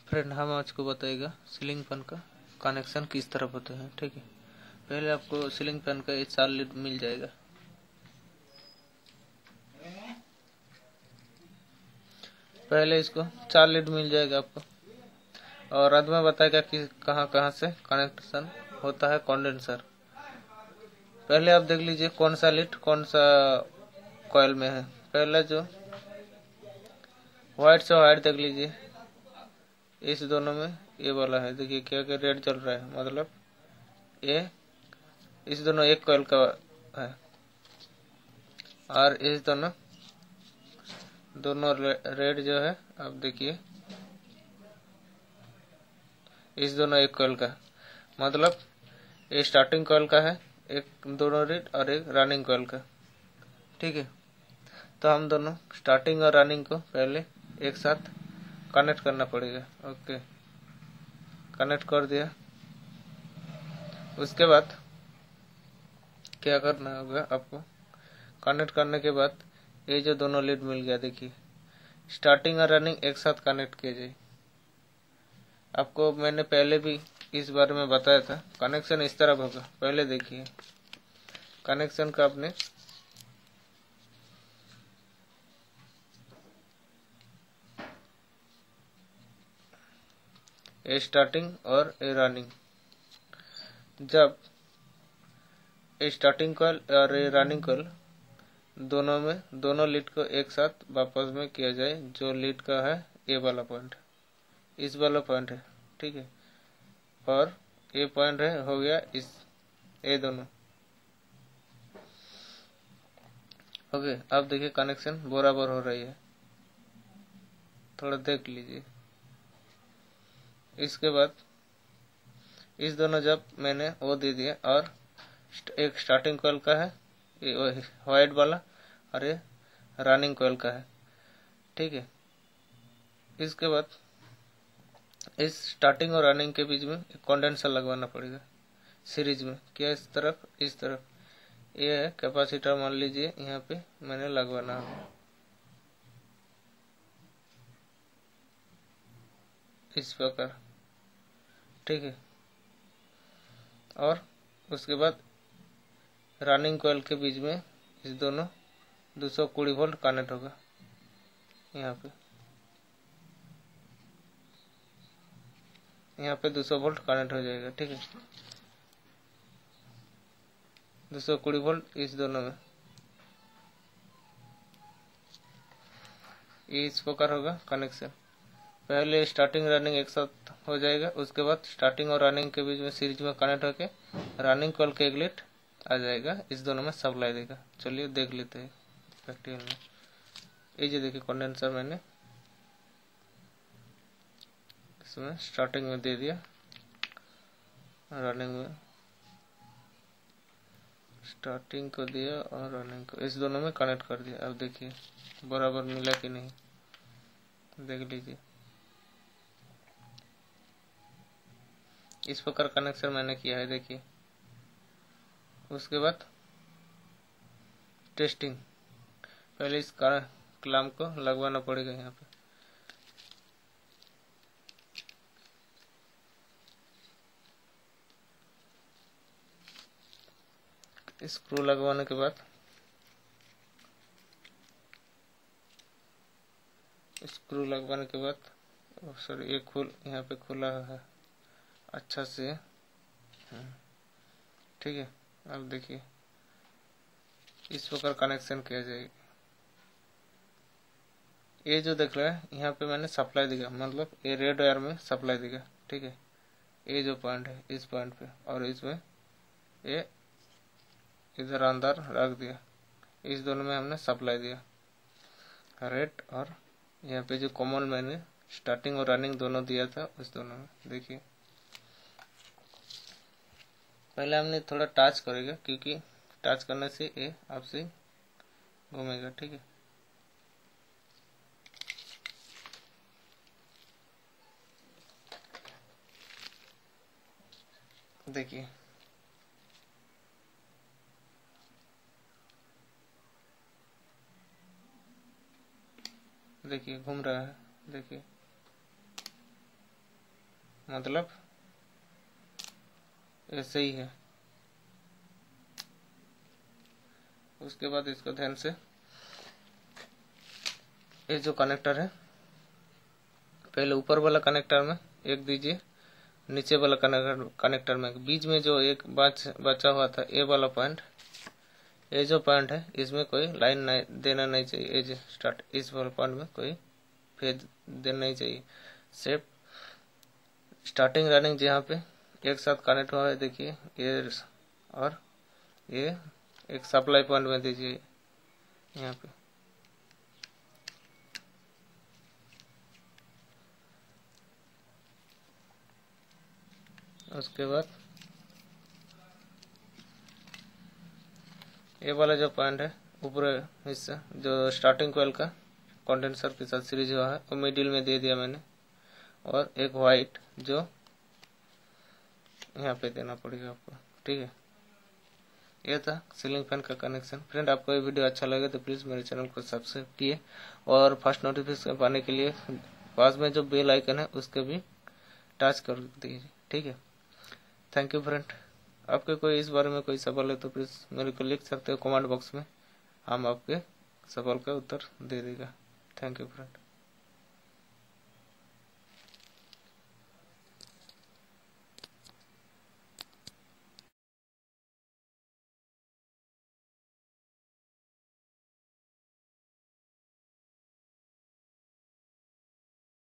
Friend, हम आज को बताएगा सीलिंग फैन का कनेक्शन किस तरफ होते हैं। ठीक है, पहले आपको सीलिंग फैन का ये 4 लीड मिल जाएगा। पहले इसको 4 लीड मिल जाएगा आपको, और बाद में बताएगा कि कहाँ कहाँ से कनेक्शन होता है कंडेंसर। पहले आप देख लीजिए कौन सा लीड कौन सा कॉइल में है। पहले जो व्हाइट से व्हाइट देख लीजिए, इस दोनों में ये वाला है। देखिए क्या क्या रेड चल रहा है, मतलब ये इस दोनों एक कॉइल का है, और इस दोनों रेड जो है, आप देखिए इस दोनों एक कॉइल का, मतलब ये स्टार्टिंग कॉइल का है, एक दोनों रेड और एक रनिंग कॉइल का। ठीक है, तो हम दोनों स्टार्टिंग और रनिंग को पहले एक साथ कनेक्ट करना पड़ेगा। ओके, कनेक्ट कर दिया। उसके बाद क्या करना होगा आपको, कनेक्ट करने के बाद ये जो दोनों लीड मिल गया, देखिए स्टार्टिंग और रनिंग एक साथ कनेक्ट किए जाए। आपको मैंने पहले भी इस बारे में बताया था, कनेक्शन इस तरह होगा। पहले देखिए कनेक्शन का आपने ए स्टार्टिंग और ए रनिंग, जब ए स्टार्टिंग कॉइल और ए रनिंग कॉइल दोनों में दोनों लीड को एक साथ वापस में किया जाए, जो लीड का है ए वाला पॉइंट, इस वाला पॉइंट है। ठीक है, और ए पॉइंट है हो गया इस ए दोनों। ओके, अब देखिए कनेक्शन बराबर हो रही है, थोड़ा देख लीजिए। इसके बाद इस दोनों जब मैंने वो दे दिया, और एक स्टार्टिंग कॉइल का है ये व्हाइट वाला, और ये रनिंग कॉइल का है। ठीक है, इसके बाद इस स्टार्टिंग और रनिंग के बीच में एक कंडेंसर लगवाना पड़ेगा सीरीज में। क्या इस तरफ, इस तरफ ये है कैपेसिटर, मान लीजिए यहाँ पे मैंने लगवाना है इस प्रकार। ठीक है, और उसके बाद रनिंग कॉइल के बीच में इस दोनों 220 वोल्ट कनेक्ट होगा यहाँ पे 200 वोल्ट कनेक्ट हो जाएगा। ठीक है, 220 वोल्ट इस दोनों में, ये इस प्रकार होगा कनेक्शन। पहले स्टार्टिंग रनिंग एक साथ हो जाएगा, उसके बाद स्टार्टिंग और रनिंग के बीच में सीरीज में कनेक्ट होके रनिंग कॉइल के एक लीड आ जाएगा, इस दोनों में सप्लाई देगा। चलिए देख लेते हैं प्रैक्टिकल में। ये जो देखिए कंडेंसर मैंने इसमें स्टार्टिंग में दे दिया, रनिंग में स्टार्टिंग को दिया और रनिंग को इस दोनों में कनेक्ट कर दिया। अब देखिए बराबर मिला कि नहीं, देख लीजिए। इस प्रकार कनेक्शन मैंने किया है, देखिए। उसके बाद टेस्टिंग, पहले इस क्लैंप को लगवाना पड़ेगा यहाँ पे। स्क्रू लगवाने के बाद सॉरी, ये यहाँ पे खुला है अच्छा से। ठीक है, अब देखिए इस प्रकार कनेक्शन किया जाएगा। ये जो देख रहा है यहाँ पे मैंने सप्लाई दिया, मतलब ये रेड वायर में सप्लाई दिया। ठीक है, ये जो पॉइंट है इस पॉइंट पे, और इसमें ये इधर अंदर रख दिया, इस दोनों में हमने सप्लाई दिया रेड, और यहाँ पे जो कॉमन मैंने स्टार्टिंग और रनिंग दोनों दिया था उस दोनों में। देखिए पहले हमने थोड़ा टच करेगा, क्योंकि टच करने से ये आपसे घूमेगा। ठीक है, देखिए देखिए घूम रहा है, देखिए मतलब ऐसे ही है। उसके बाद इसको ध्यान से, ये जो कनेक्टर है, पहले ऊपर वाला कनेक्टर में एक दीजिए, नीचे वाला कनेक्टर में, बीच में जो एक बचा हुआ था ये वाला पॉइंट, ये जो पॉइंट है इसमें कोई लाइन नहीं देना नहीं चाहिए। ये जो स्टार्ट, इस वाले पॉइंट में कोई फेज देना नहीं चाहिए। सिर्फ स्टार्टिंग रनिंग जहाँ पे एक साथ कनेक्ट हुआ है, देखिए ये, और ये एक सप्लाई पॉइंट में दीजिए यहाँ पे। उसके बाद ये वाला जो पॉइंट है, ऊपर हिस्सा जो स्टार्टिंग कॉइल का कंडेंसर के साथ सीरीज हुआ है, वो मिडिल में दे दिया मैंने। और एक वाइट जो यहाँ पे देना पड़ेगा आपको, ठीक है। ये था सीलिंग फैन का कनेक्शन। फ्रेंड, आपको ये वीडियो अच्छा लगे तो प्लीज़ मेरे चैनल को सब्सक्राइब किए, और फर्स्ट नोटिफिकेशन पाने के लिए पास में जो बेल आइकन है उसके भी टच कर दीजिए, ठीक है। Thank you friend. आपके कोई इस बारे में कोई सवाल है तो प्लीज़ मेरे को लिख सकते हो कमेंट बॉक्स में, हम आपके सवाल का उत्तर दे देगा। Thank you friend.